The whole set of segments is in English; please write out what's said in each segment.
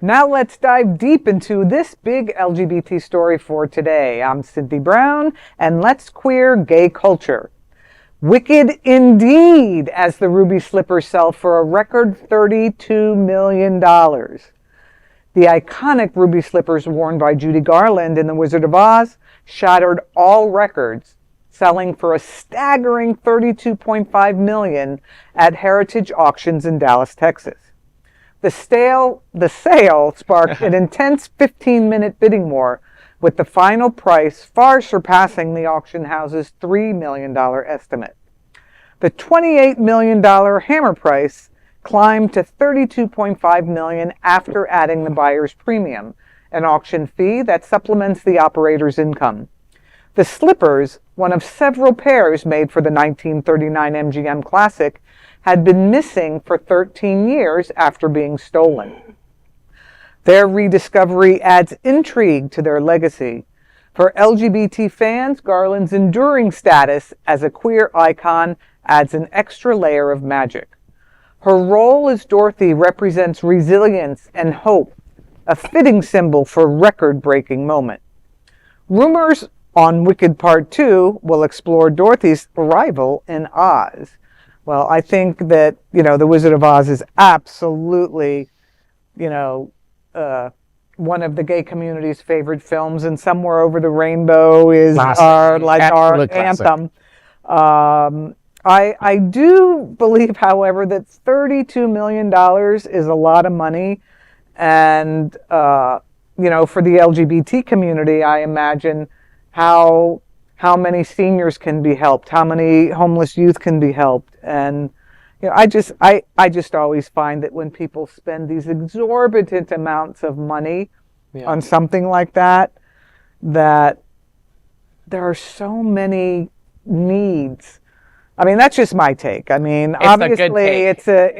Now let's dive deep into this big LGBT story for today. I'm Cynthia Brown, and let's queer gay culture. Wicked indeed, as the ruby slippers sell for a record $32 million. The iconic ruby slippers worn by Judy Garland in The Wizard of Oz shattered all records, selling for a staggering $32.5 million at Heritage Auctions in Dallas, Texas. The sale sparked an intense 15-minute bidding war, with the final price far surpassing the auction house's $3 million estimate. The $28 million hammer price climbed to $32.5 million after adding the buyer's premium, an auction fee that supplements the operator's income. The slippers, one of several pairs made for the 1939 MGM Classic, had been missing for 13 years after being stolen. Their rediscovery adds intrigue to their legacy. For LGBT fans, Garland's enduring status as a queer icon adds an extra layer of magic. Her role as Dorothy represents resilience and hope, a fitting symbol for a record-breaking moment. Rumors on Wicked Part 2 will explore Dorothy's arrival in Oz. Well, I think that, The Wizard of Oz is absolutely, one of the gay community's favorite films, and Somewhere Over the Rainbow is our anthem. I do believe, however, that $32 million is a lot of money. And, for the LGBT community, I imagine how many seniors can be helped, how many homeless youth can be helped. And, I just always find that when people spend these exorbitant amounts of money on something like that, that there are so many needs. I mean, that's just my take. I mean, obviously, it's a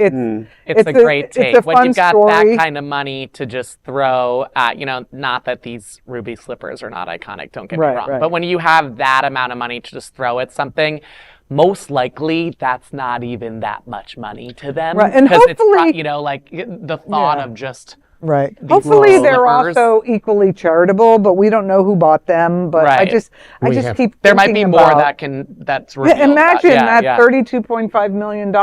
great take. It's a when fun you've got story. that kind of money to just throw at, not that these ruby slippers are not iconic, don't get me wrong. Right. But when you have that amount of money to just throw at something, most likely that's not even that much money to them. Right. And hopefully, it's, the thought of just... Right. Hopefully they're slippers. also equally charitable, but we don't know who bought them. But Right. I just keep There might be thinking more about, that's revealed. imagine that $32.5 million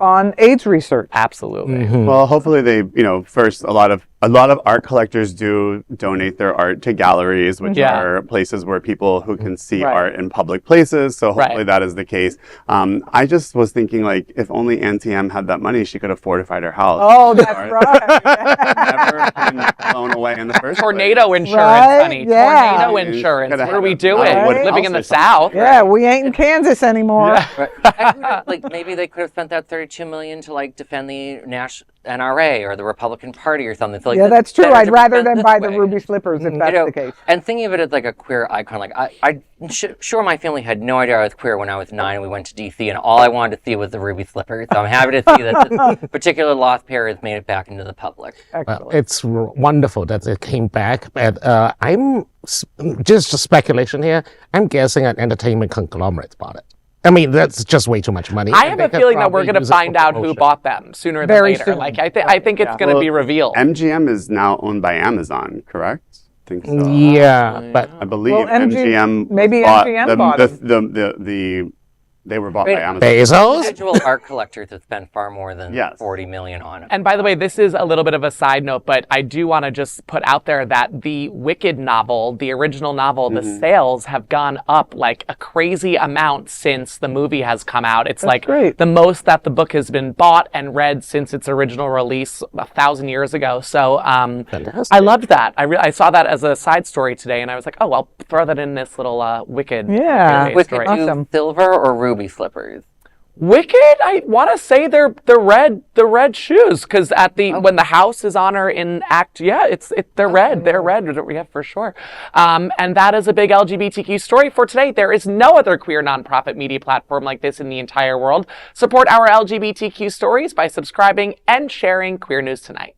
on AIDS research. Absolutely. Mm-hmm. Well, hopefully they, first a lot of art collectors do donate their art to galleries, which are places where people who can see art in public places. So hopefully that is the case. I just was thinking, if only NTM had that money, she could have fortified her house. Oh, that's right. Never been blown away in the first Tornado place. insurance, honey. Yeah. Tornado insurance. What are we doing? Right. Living in the South. Yeah, we ain't in Kansas anymore. Maybe they could have spent that $32 million to defend the NRA or the Republican Party or something. So, that's true. I'd rather than than buy the ruby slippers if that's the case. And thinking of it as a queer icon, I'm sure my family had no idea I was queer when I was 9 and we went to DC, and all I wanted to see was the ruby slippers. So I'm happy to see that this particular lost pair has made it back into the public. Excellent. It's wonderful that it came back, but I'm just speculation here. I'm guessing an entertainment conglomerate bought it. I mean, that's just way too much money. I have a feeling that we're going to find out who bought them sooner than later. Soon. I think it's going to be revealed. MGM is now owned by Amazon, correct? I think so. Yeah, but I believe MGM bought they were bought by Amazon. Bezos? Individual art collectors have spent far more than $40 million on it. And by the way, this is a little bit of a side note, but I do want to just put out there that the Wicked novel, the original novel, the sales have gone up a crazy amount since the movie has come out. It's great. The most that the book has been bought and read since its original release 1,000 years ago. So I loved that. I saw that as a side story today, and I was like, oh, I'll throw that in this little Wicked. Wicked story. Awesome. Silver or ruby slippers? Wicked, I want to say they're the red shoes, because when the house is on her in Act, they're red. They're red, for sure. And that is a big LGBTQ story for today. There is no other queer nonprofit media platform like this in the entire world. Support our LGBTQ stories by subscribing and sharing Queer News Tonight.